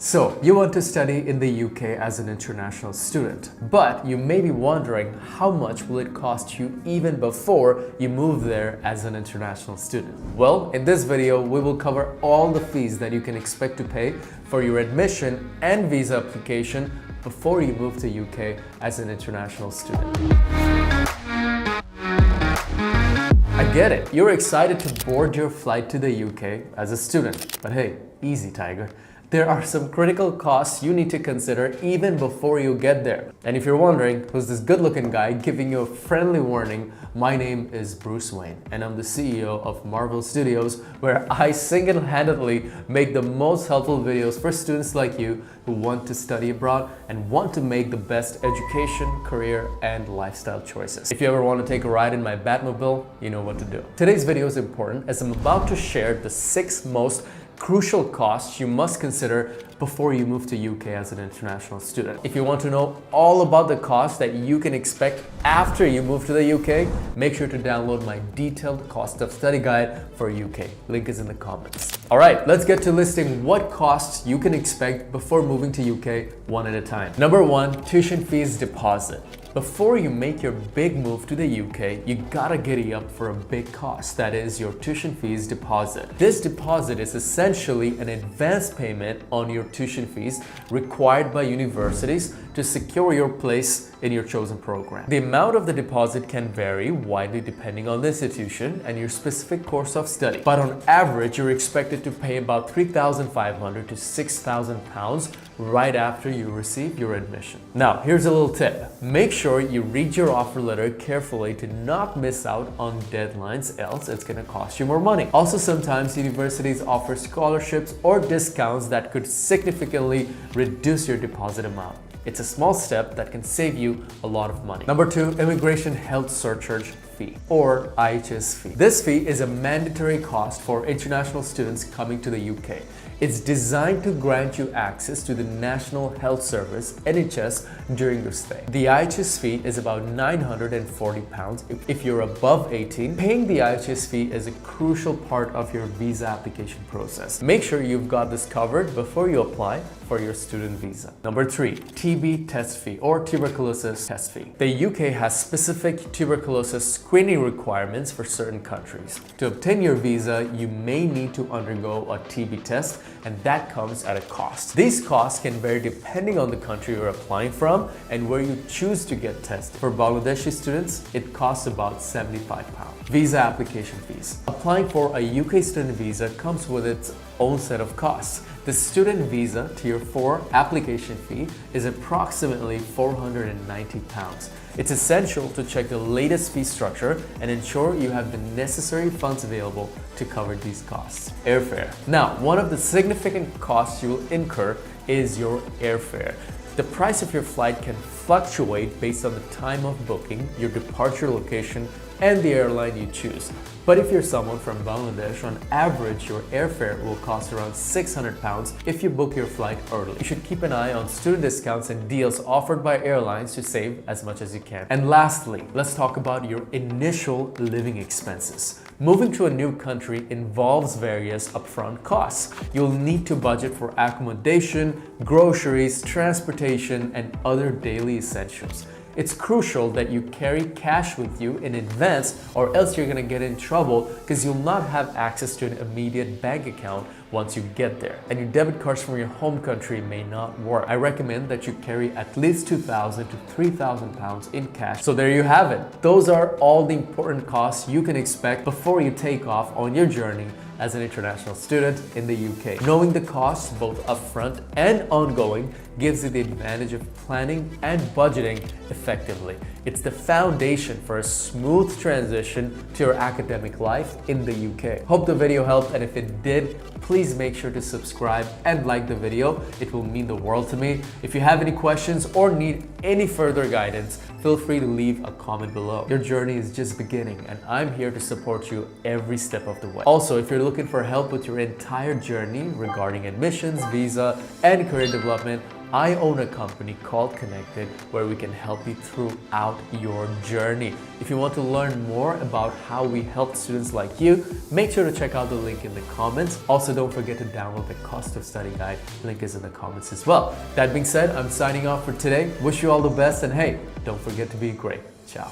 So, you want to study in the UK as an international student, but you may be wondering how much will it cost you even before you move there as an international student? Well, in this video, we will cover all the fees that you can expect to pay for your admission and visa application before you move to UK as an international student. I get it, you're excited to board your flight to the UK as a student, but hey, easy tiger. There are some critical costs you need to consider even before you get there. And if you're wondering, who's this good-looking guy giving you a friendly warning, my name is Bruce Wayne, and I'm the CEO of Marvel Studios, where I single-handedly make the most helpful videos for students like you who want to study abroad and want to make the best education, career, and lifestyle choices. If you ever want to take a ride in my Batmobile, you know what to do. Today's video is important as I'm about to share the 6 most crucial costs you must consider before you move to UK as an international student. If you want to know all about the costs that you can expect after you move to the UK, make sure to download my detailed cost of study guide for UK. Link is in the comments. All right, let's get to listing what costs you can expect before moving to UK one at a time. Number 1, tuition fees deposit. Before you make your big move to the UK, you gotta giddy up for a big cost, that is your tuition fees deposit. This deposit is essentially an advance payment on your tuition fees required by universities to secure your place in your chosen program. The amount of the deposit can vary widely depending on the institution and your specific course of study, but on average you're expected to pay about £3,500 to £6,000 right after you receive your admission. Now, here's a little tip. Make sure you read your offer letter carefully to not miss out on deadlines, else it's gonna cost you more money. Also, sometimes universities offer scholarships or discounts that could significantly reduce your deposit amount. It's a small step that can save you a lot of money. Number 2, immigration health surcharge fee, or IHS fee. This fee is a mandatory cost for international students coming to the UK. It's designed to grant you access to the National Health Service, NHS, during your stay. The IHS fee is about £940 if you're above 18. Paying the IHS fee is a crucial part of your visa application process. Make sure you've got this covered before you apply for your student visa. Number 3, TB test fee, or tuberculosis test fee. The UK has specific tuberculosis screening requirements for certain countries. To obtain your visa, you may need to undergo a TB test, and that comes at a cost. These costs can vary depending on the country you're applying from and where you choose to get tested. For Bangladeshi students, it costs about £75. Visa application fees. Applying for a UK student visa comes with its own set of costs. The student visa Tier 4 application fee is approximately £490. It's essential to check the latest fee structure and ensure you have the necessary funds available to cover these costs. Airfare. Now, one of the significant costs you will incur is your airfare. The price of your flight can fluctuate based on the time of booking, your departure location, and the airline you choose. But if you're someone from Bangladesh, on average, your airfare will cost around £600 if you book your flight early. You should keep an eye on student discounts and deals offered by airlines to save as much as you can. And lastly, let's talk about your initial living expenses. Moving to a new country involves various upfront costs. You'll need to budget for accommodation, groceries, transportation, and other daily essentials. It's crucial that you carry cash with you in advance, or else you're gonna get in trouble because you'll not have access to an immediate bank account once you get there, and your debit cards from your home country may not work. I recommend that you carry at least £2,000 to £3,000 in cash. So there you have it. Those are all the important costs you can expect before you take off on your journey as an international student in the UK. Knowing the costs, both upfront and ongoing, gives you the advantage of planning and budgeting effectively. It's the foundation for a smooth transition to your academic life in the UK. Hope the video helped, and if it did, please make sure to subscribe and like the video. It will mean the world to me. If you have any questions or need any further guidance, feel free to leave a comment below. Your journey is just beginning, and I'm here to support you every step of the way. Also, if you're looking for help with your entire journey regarding admissions, visa, and career development, I own a company called Connected where we can help you throughout your journey. If you want to learn more about how we help students like you, make sure to check out the link in the comments. Also, don't forget to download the cost of study guide. Link is in the comments as well. That being said, I'm signing off for today. Wish you all the best, and hey, don't forget to be great. Ciao.